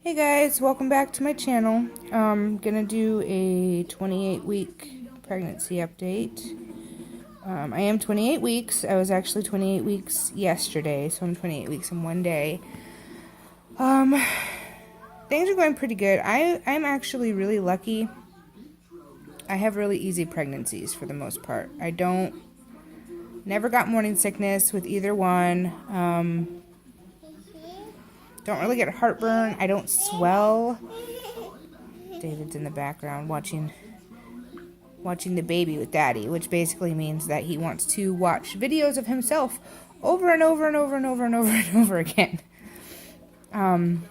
Hey guys, welcome back to my channel. I'm gonna do a 28-week pregnancy update. I am 28 weeks. I was actually 28 weeks yesterday, so I'm 28 weeks in one day. Things are going pretty good. I'm actually really lucky. I have really easy pregnancies for the most part. Never got morning sickness with either one. Don't really get heartburn. I don't swell. David's in the background watching the baby with Daddy, which basically means that he wants to watch videos of himself over and over and over and over and over and over again. And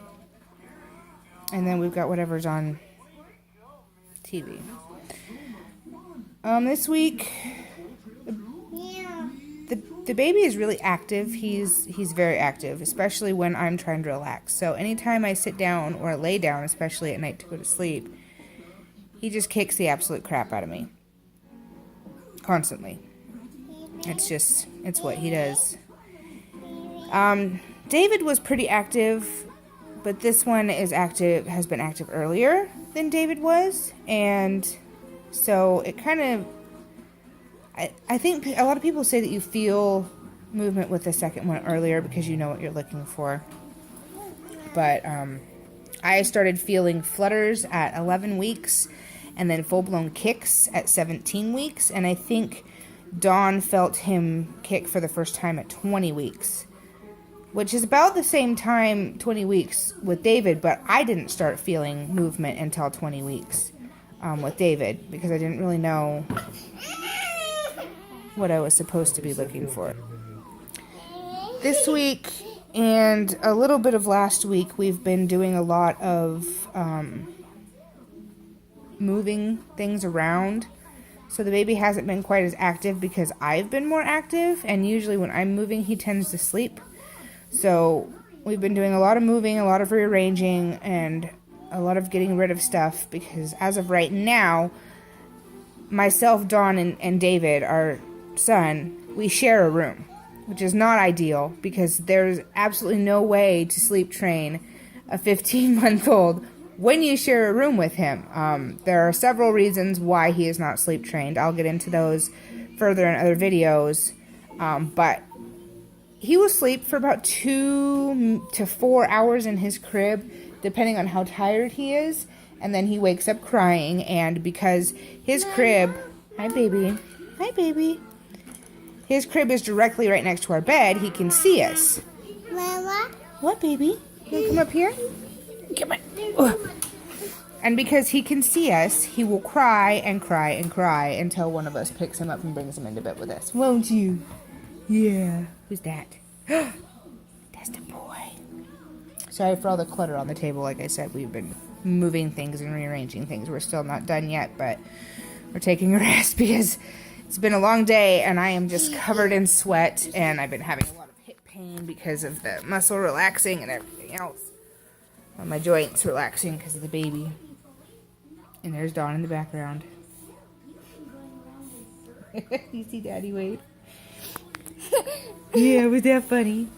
then we've got whatever's on TV. This week, the baby is really active. He's very active, especially when I'm trying to relax. So anytime I sit down or lay down, especially at night to go to sleep, he just kicks the absolute crap out of me. Constantly. It's what he does. David was pretty active, but this one has been active earlier than David was, and so it kind of, I think a lot of people say that you feel movement with the second one earlier because you know what you're looking for. But I started feeling flutters at 11 weeks and then full-blown kicks at 17 weeks. And I think Dawn felt him kick for the first time at 20 weeks, which is about the same time, 20 weeks, with David. But I didn't start feeling movement until 20 weeks with David because I didn't really know what I was supposed to be looking for. This week and a little bit of last week, we've been doing a lot of moving things around. So the baby hasn't been quite as active because I've been more active, and usually when I'm moving, he tends to sleep. So we've been doing a lot of moving, a lot of rearranging, and a lot of getting rid of stuff because as of right now, myself, Dawn, and David, our son, we share a room, which is not ideal because there's absolutely no way to sleep train a 15-month-old when you share a room with him. There are several reasons why he is not sleep trained. I'll get into those further in other videos, but he will sleep for about 2 to 4 hours in his crib, depending on how tired he is, and then he wakes up crying. And because his crib, hi baby, his crib is directly right next to our bed, he can see us. Mama? What, baby? You want to come up here? Come on. Ugh. And because he can see us, he will cry and cry and cry until one of us picks him up and brings him into bed with us. Won't you? Yeah. Who's that? That's the boy. Sorry for all the clutter on the table. Like I said, we've been moving things and rearranging things. We're still not done yet, but we're taking a rest because it's been a long day and I am just covered in sweat, and I've been having a lot of hip pain because of the muscle relaxing and everything else. My joints relaxing because of the baby. And there's Dawn in the background. You see Daddy wave? Yeah, was that funny?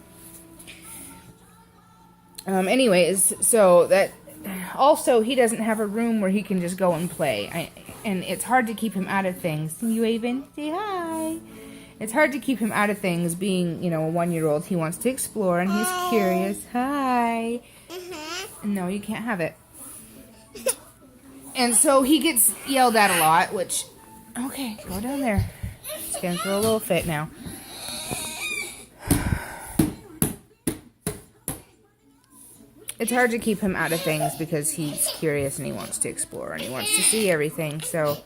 Anyways, so that also he doesn't have a room where he can just go and play. And it's hard to keep him out of things. See you waving? Say hi. It's hard to keep him out of things being, a 1-year-old. He wants to explore and he's curious. Hi. No, you can't have it. And so he gets yelled at a lot, which, okay, go down there. He's gonna throw a little fit now. It's hard to keep him out of things because he's curious and he wants to explore and he wants to see everything. So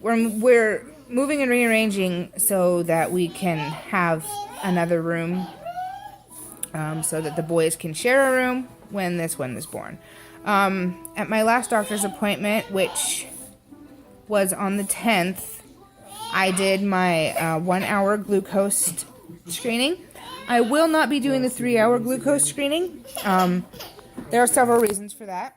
we're moving and rearranging so that we can have another room, so that the boys can share a room when this one is born. At my last doctor's appointment, which was on the 10th, I did my 1-hour glucose screening. I will not be doing the 3-hour glucose screening. There are several reasons for that.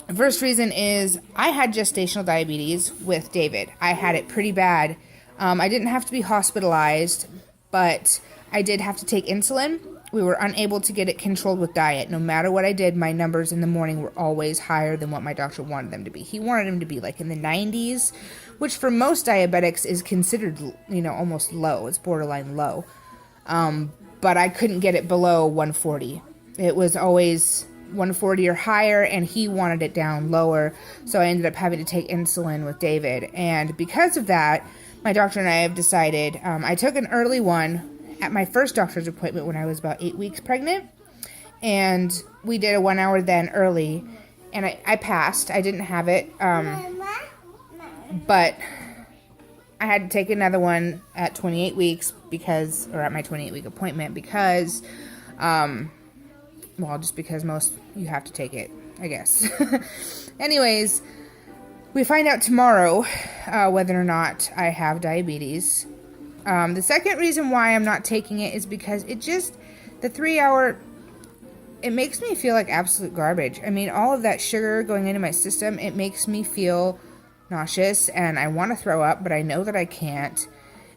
The first reason is I had gestational diabetes with David. I had it pretty bad. I didn't have to be hospitalized, but I did have to take insulin we were unable to get it controlled with diet. No matter what I did, my numbers in the morning were always higher than what my doctor wanted them to be. He wanted them to be like in the 90s, which for most diabetics is considered, almost low. It's borderline low. But I couldn't get it below 140. It was always 140 or higher, and he wanted it down lower. So I ended up having to take insulin with David. And because of that, my doctor and I have decided, I took an early one at my first doctor's appointment when I was about 8 weeks pregnant, and we did a 1 hour then early, and I passed. I didn't have it, but I had to take another one at 28 weeks or at my 28-week appointment because, just because you have to take it, I guess. Anyways, we find out tomorrow whether or not I have diabetes. The second reason why I'm not taking it is because the 3 hour, it makes me feel like absolute garbage. I mean, all of that sugar going into my system, it makes me feel nauseous and I want to throw up, but I know that I can't.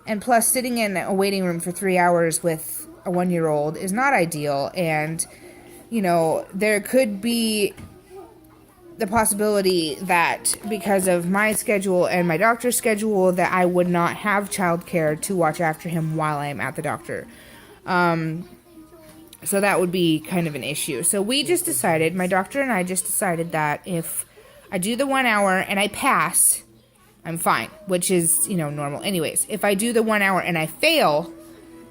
And plus, sitting in a waiting room for 3 hours with a 1-year-old is not ideal. And, there could be the possibility that because of my schedule and my doctor's schedule that I would not have childcare to watch after him while I'm at the doctor. So that would be kind of an issue. So my doctor and I just decided that if I do the 1 hour and I pass, I'm fine, which is, normal. Anyways, if I do the 1 hour and I fail,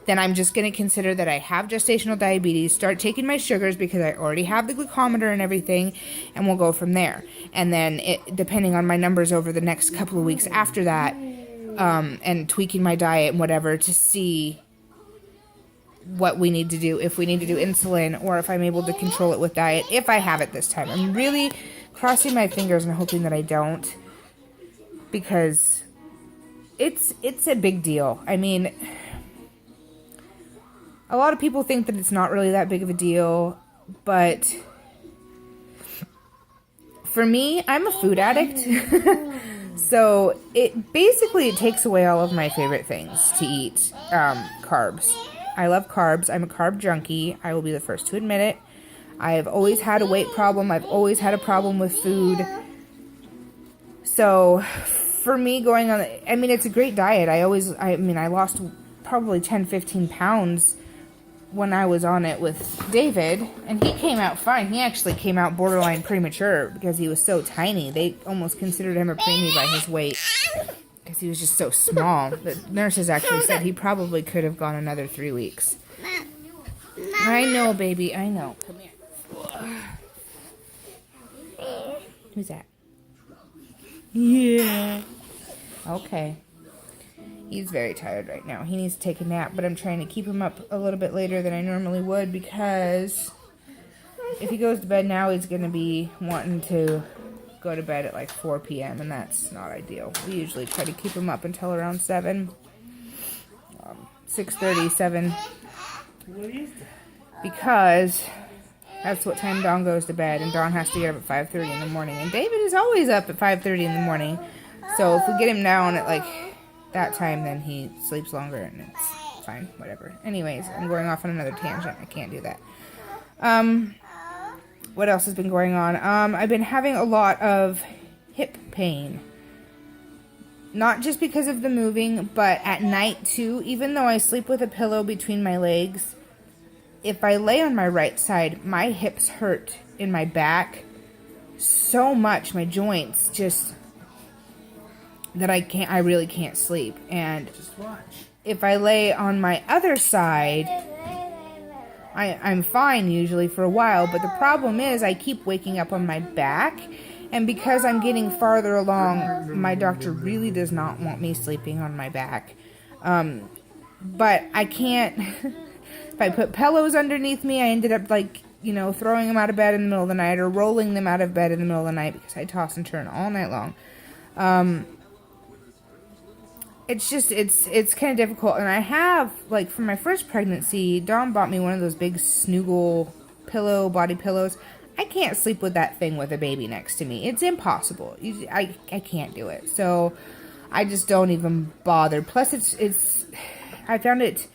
then I'm just going to consider that I have gestational diabetes, start taking my sugars because I already have the glucometer and everything, and we'll go from there. And then, depending on my numbers over the next couple of weeks after that, and tweaking my diet and whatever to see what we need to do, if we need to do insulin, or if I'm able to control it with diet, if I have it this time. I'm really crossing my fingers and hoping that I don't, because it's a big deal. I mean, a lot of people think that it's not really that big of a deal, but for me, I'm a food addict. So it takes away all of my favorite things to eat. Carbs. I love carbs. I'm a carb junkie. I will be the first to admit it. I've always had a weight problem. I've always had a problem with food. So for me going on, it's a great diet. I lost probably 10, 15 pounds when I was on it with David, and he came out fine. He actually came out borderline premature because he was so tiny. They almost considered him a preemie by his weight because he was just so small. The nurses actually said he probably could have gone another 3 weeks. I know, baby. I know. Come here. Who's that? Yeah. Okay. He's very tired right now. He needs to take a nap, but I'm trying to keep him up a little bit later than I normally would because if he goes to bed now, he's going to be wanting to go to bed at like 4 p.m., and that's not ideal. We usually try to keep him up until around 7, 6:30, 7, because that's what time Dawn goes to bed, and Dawn has to get up at 5:30 in the morning, and David is always up at 5:30 in the morning, so if we get him down at like that time, then he sleeps longer, and it's fine, whatever. Anyways, I'm going off on another tangent. I can't do that. What else has been going on? I've been having a lot of hip pain. Not just because of the moving, but at night too. Even though I sleep with a pillow between my legs, if I lay on my right side, my hips hurt in my back so much, my joints, just that I really can't sleep. And if I lay on my other side, I'm fine usually for a while, but the problem is I keep waking up on my back, and because I'm getting farther along, my doctor really does not want me sleeping on my back. But I can't, if I put pillows underneath me, I ended up throwing them out of bed in the middle of the night, or rolling them out of bed in the middle of the night because I toss and turn all night long. It's kind of difficult, and I have, for my first pregnancy, Dawn bought me one of those big Snuggle body pillows. I can't sleep with that thing with a baby next to me. It's impossible. I can't do it. So I just don't even bother. Plus, I found it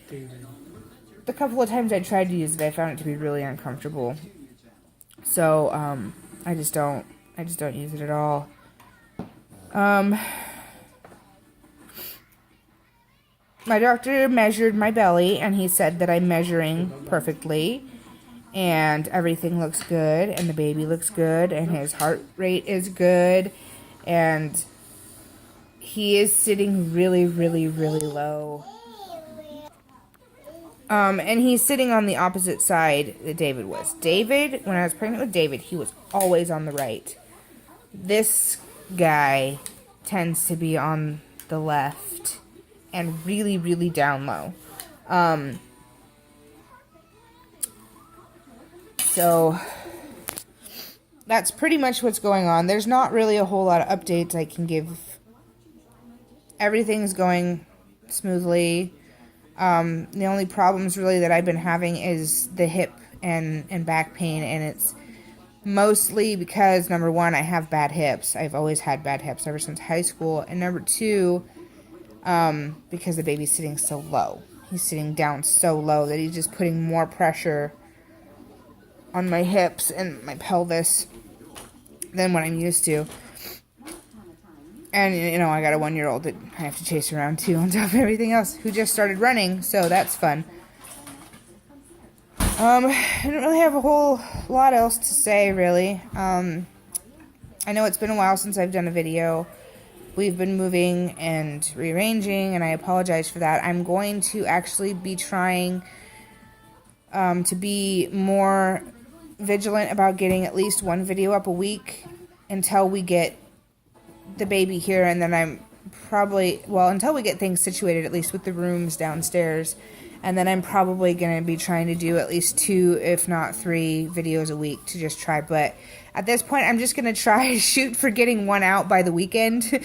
the couple of times I tried to use it, I found it to be really uncomfortable. So, I just don't use it at all. My doctor measured my belly, and he said that I'm measuring perfectly, and everything looks good, and the baby looks good, and his heart rate is good, and he is sitting really, really, really low. And he's sitting on the opposite side that David was. David, when I was pregnant with David, he was always on the right. This guy tends to be on the left and really, really down low. So that's pretty much what's going on. There's not really a whole lot of updates I can give. Everything's going smoothly. The only problems really that I've been having is the hip and back pain, and it's mostly because, number one, I have bad hips. I've always had bad hips ever since high school. And number two, because the baby's sitting so low. He's sitting down so low that he's just putting more pressure on my hips and my pelvis than what I'm used to. And, you know, I got a 1-year-old that I have to chase around too on top of everything else, who just started running, so that's fun. I don't really have a whole lot else to say, really. I know it's been a while since I've done a video. We've been moving and rearranging, and I apologize for that. I'm going to actually be trying to be more vigilant about getting at least one video up a week until we get the baby here, and then I'm probably, well, until we get things situated, at least with the rooms downstairs, and then I'm probably going to be trying to do at least 2, if not 3 videos a week to just try. But at this point, I'm just going to try to shoot for getting one out by the weekend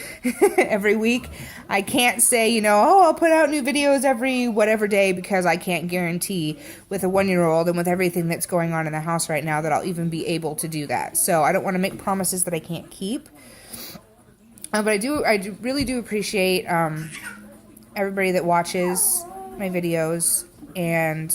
every week. I can't say, you know, oh, I'll put out new videos every whatever day, because I can't guarantee with a 1-year-old and with everything that's going on in the house right now that I'll even be able to do that. So I don't want to make promises that I can't keep. But I really do appreciate everybody that watches my videos, and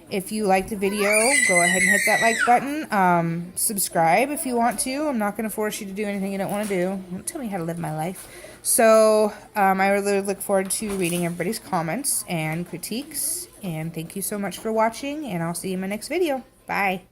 if you like the video, go ahead and hit that like button. Subscribe if you want to. I'm not going to force you to do anything you don't want to do. Don't tell me how to live my life. So I really look forward to reading everybody's comments and critiques, and thank you so much for watching, and I'll see you in my next video. Bye.